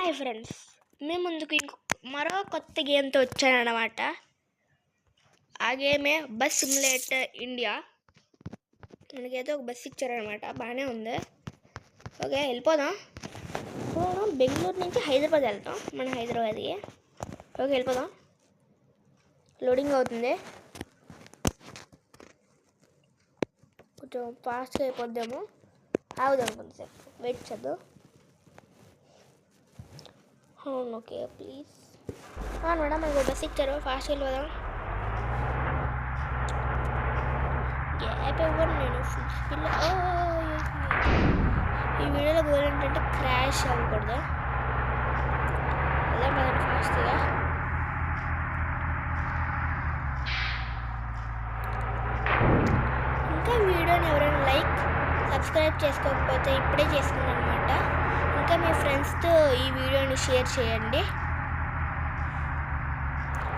Hi friends, మీ ముందుకు మరో కొత్త గేమ్తో వచ్చానన్నమాట. ఆ గేమే బస్ సిమ్యులేటర్ ఇండియా. మనకైతే ఒక బస్సు ఇచ్చారనమాట, బాగానే ఉంది. ఓకే, వెళ్ళిపోదాం. మనం బెంగళూరు నుంచి హైదరాబాద్ వెళ్తాం, మన హైదరాబాద్కి. ఓకే, వెళ్ళిపోదాం. లోడింగ్ అవుతుంది, కొంచెం ఫాస్ట్గా అయిపోద్దాము. ఆగుదాం కొంచెంసేపు, వెయిట్ చేద్దాం. ఓకే ప్లీజ్ మేడం, మనకు బస్ ఇచ్చారు, ఫాస్ట్ వెళ్ళిపోదాం. గ్యాప్ ఇవ్వండి, నేను ఫుల్ స్పీడ్. ఈ వీడియోలో గోల్ ఏంటంటే క్రాష్ అవ్వకూడదు. అదే మనం ఫాస్ట్గా. ఇంకా వీడియోని ఎవరైనా లైక్ సబ్స్క్రైబ్ చేసుకోకపోతే ఇప్పుడే చేసుకున్నాను అనమాట. ఇంకా మీ ఫ్రెండ్స్తో ఈ వీడియోని షేర్ చేయండి,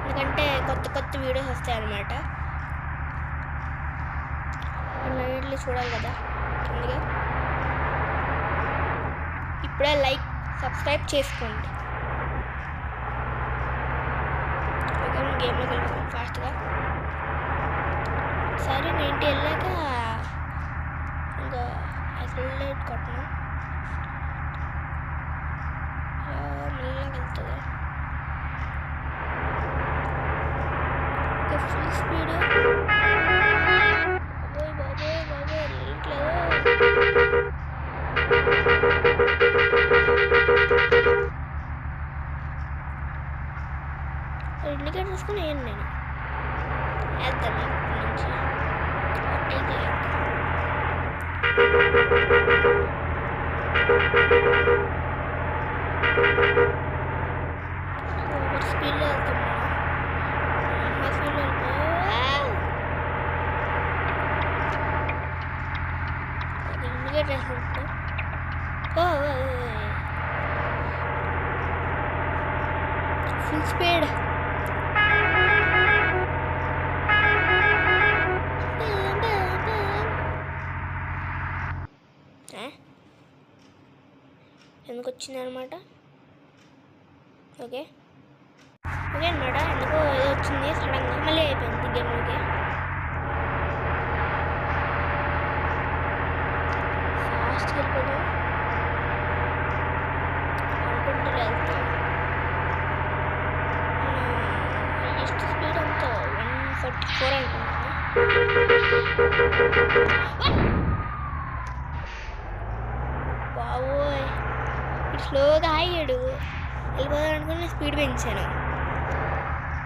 ఎందుకంటే కొత్త కొత్త వీడియోస్ వస్తాయి అన్నమాట. అన్నింటినీ చూడాలి కదా. అందుకే ఇప్పుడే లైక్ సబ్స్క్రైబ్ చేసుకోండి. ఓకే, మనం గేమ్లోకి వెళ్ళిపోతాం ఫాస్ట్గా. సరే 90 వెళ్ళాక ఇంకా యాక్సిలరేట్ కొట్టను, మెల్లగా వెళ్తుంది. Okay, full speed. బాబోయ్ వెళ్ళట్లేదు. ఇండికేటర్ తీసుకుని వేయండి, నేను వేద్దాను ఇప్పటి నుంచి. స్పీడ్లో వెళ్తున్నాను, స్పీడ్లో ఇండికేటర్ వేసుకుంటున్నాను. Full speed. ఎందుకు వచ్చింది అనమాట. ఓకే అనమాట, ఎందుకో ఏదో వచ్చింది సడన్గా, మళ్ళీ అయిపోయింది గేమ్లోకి. ఫాస్ట్ వెళ్ళిపోయాం అనుకుంటూ వెళ్తాం. హైయెస్ట్ స్పీడ్ అంతా 144 అనుకుంటున్నాను. బావోయ్, స్లోగా ఆగాడు. వెళ్ళిపోదాం అనుకుని స్పీడ్ పెంచాను,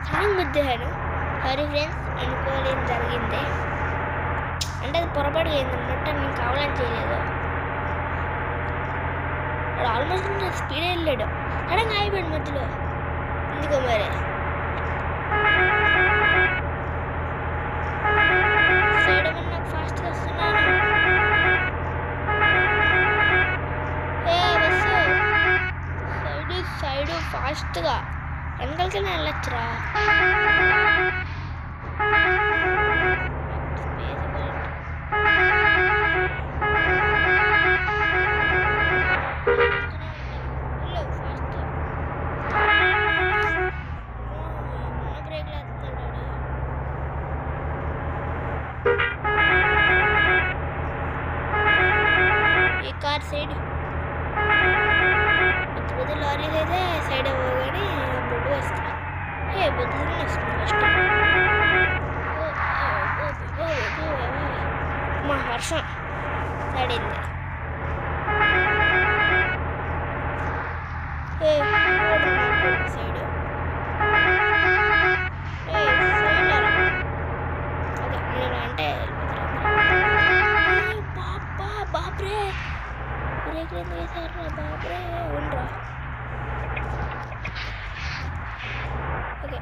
సడన్ గుద్దేశాను. సారీ ఫ్రెండ్స్, అనుకోలేని జరిగింది. అంటే అది పొరపాటు అయిందన్నమాట, నేను కావాలని చేయలేదు. వాడు ఆల్మోస్ట్ స్పీడ్ వెళ్ళాడు, సడన్గా ఆగిపోయాడు మధ్యలో. ఎందుకో మరి సైడ్ నాకు ఫాస్ట్గా వస్తున్నాను. సైడ్ ఫాస్ట్గా వెనకాలకైనా వెళ్ళొచ్చురా. బ్రేక్ లేస్తున్నాడు. ఈ కార్ సైడ్ పెద్ద లారీస్ అయితే సైడ్ అవ్వగానే బొడ్డు వస్తాయి. బొద్దులు వస్తుంది ఫస్ట్. మా వర్షం సైడ్ అయింది. సైడ్ అదే అంటే బాబ్రే బ్రేక్ ఎందుకు వేసారా బాబ్రే. ఉండరా. ఓకే,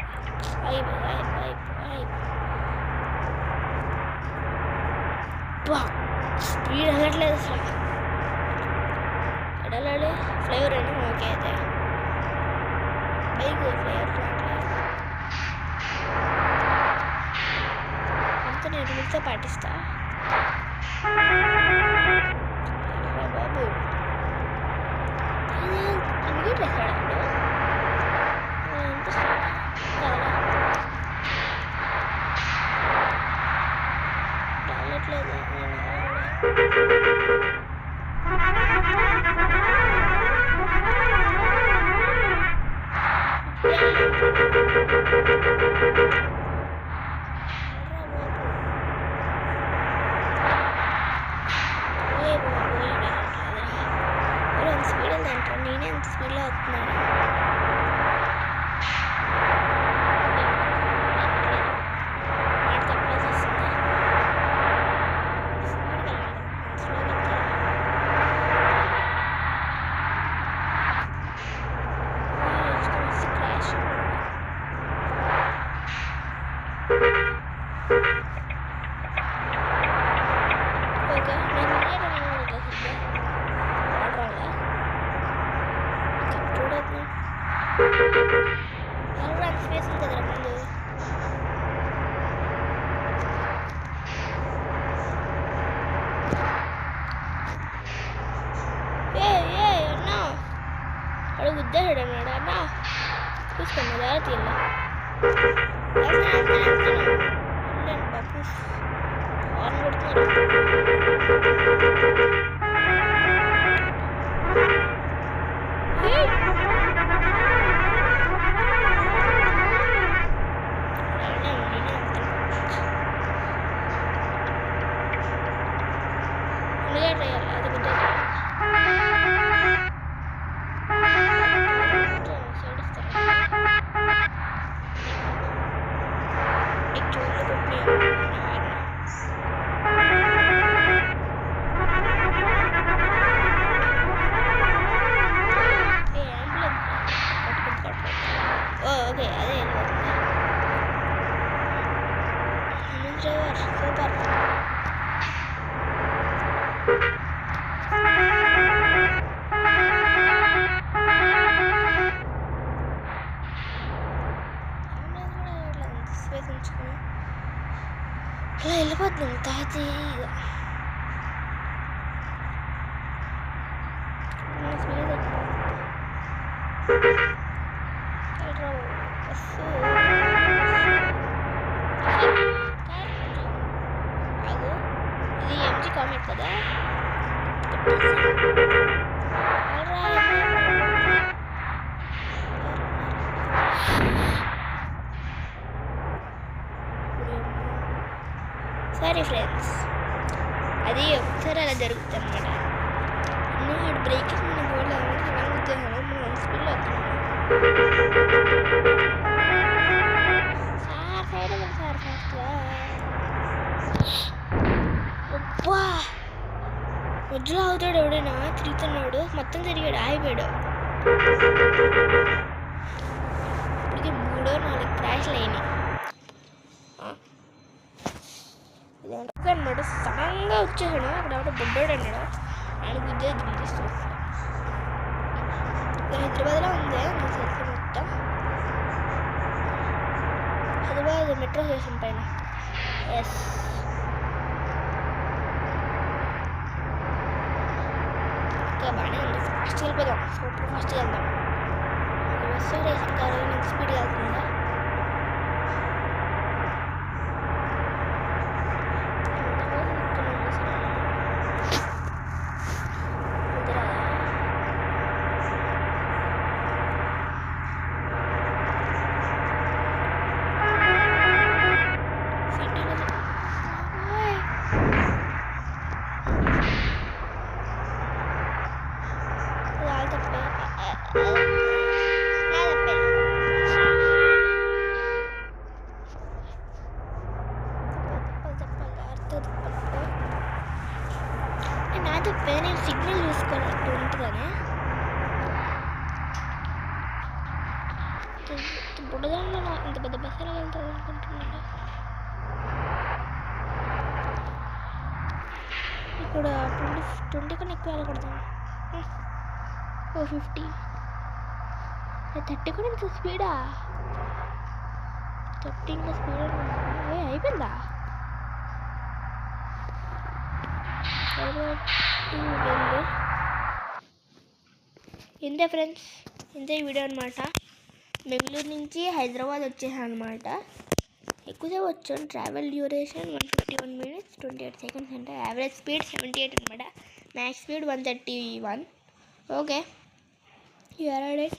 స్పీడ్ వెళ్ళట్లేదు అసలు. ఎడలాలి ఫ్లేవర్ అని. ఓకే, అయితే బైక్ ఫ్లేవర్ రావట్లేదు అంతా. నేను రూల్స్తో పాటిస్తా బాబు. నేనే అంత స్పీడ్లో వస్తున్నాను. స్పేస్ ఉంది కదరా ముందు. అన్నా అడుగు గుద్దాడు అన్నాడు. అన్నా చూసుకోండి జాగ్రత్త బాబు హార్న్ కొడుతున్నారు. ఓకే అదే సూపర్. స్పేస్ ఉంచుకుని అలా వెళ్ళిపోతుంది తాజీగా. ఇది ఎంజీ కామెంట్ కదా. సారీ ఫ్రెండ్స్, అది ఒకసారి అలా జరుగుతుంది అనమాట. నువ్వు బ్రేకింగ్ గోల్ ఉద్దేశం మనం స్పీడ్లో వస్తున్నాను. సార్ సైడ్ సార్ ఫాస్ట్గా అబ్బా మధ్యలో అవుతాడు ఎవడైనా తిరుగుతున్నాడు. మొత్తం తిరిగాడు, ఆగిపోయాడు. ఇప్పటికి 3-4 క్రాష్లు అయినాయి అన్నాడు. సడన్గా వచ్చేసాడు. అక్కడ ఎవడో బొడ్డోడు అన్నాడు. ఆయన గుద్దే దించేస్తాడు. హైదరాబాద్లో ఉంది నా సెల్ఫీ మొత్తం. హైదరాబాద్ మెట్రో స్టేషన్ పైన. ఎస్ ఇంకా బాగానే ఉంది. ఫాస్ట్గా వెళ్ళిపోదాం. సూపర్ ఫాస్ట్గా వెళ్దాం. బస్సు రేసింగ్ కారు ఎంత స్పీడ్గా వెళ్తుందా. నాతో పేరు సిగ్నల్ చూసుకోవాలంటూ ఉంటుందని బుడదాంలో ఇంత పెద్ద బస్సు ఎలా వెళ్తుంది అనుకుంటున్నాను. ఇప్పుడు 20 కన్నా ఎక్కువ వెళ్ళకూడదు. 50 30 కూడా ఇంత స్పీడా. 30 ఇంకా స్పీడ్ అయిపోయిందా. ఇంతే ఫ్రెండ్స్. ఇంతే వీడియో అనమాట. బెంగళూరు నుంచి హైదరాబాద్ వచ్చేసాను అనమాట. ఎక్కువసేపు వచ్చాను. ట్రావెల్ డ్యూరేషన్ 151 minutes 28 seconds అంటే యావరేజ్ స్పీడ్ 78 అనమాట. Max speed 131. Okay, you arrived at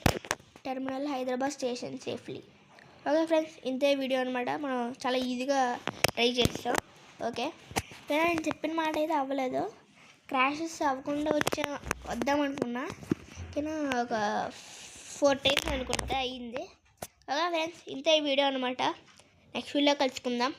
terminal Hyderabad station safely. Okay friends, ఇంతే వీడియో అనమాట. మనం చాలా ఈజీగా ట్రై చేస్తాం. ఓకే, నేను చెప్పిన మాట అయితే అవ్వలేదు. క్రాషెస్ అవ్వకుండా వద్దామనుకున్నా, కానీ ఒక 4 times అనుకుంటే అయ్యింది. ఓకే ఫ్రెండ్స్, ఇంతే వీడియో అనమాట. నెక్స్ట్ వీడియో కలుసుకుందాం.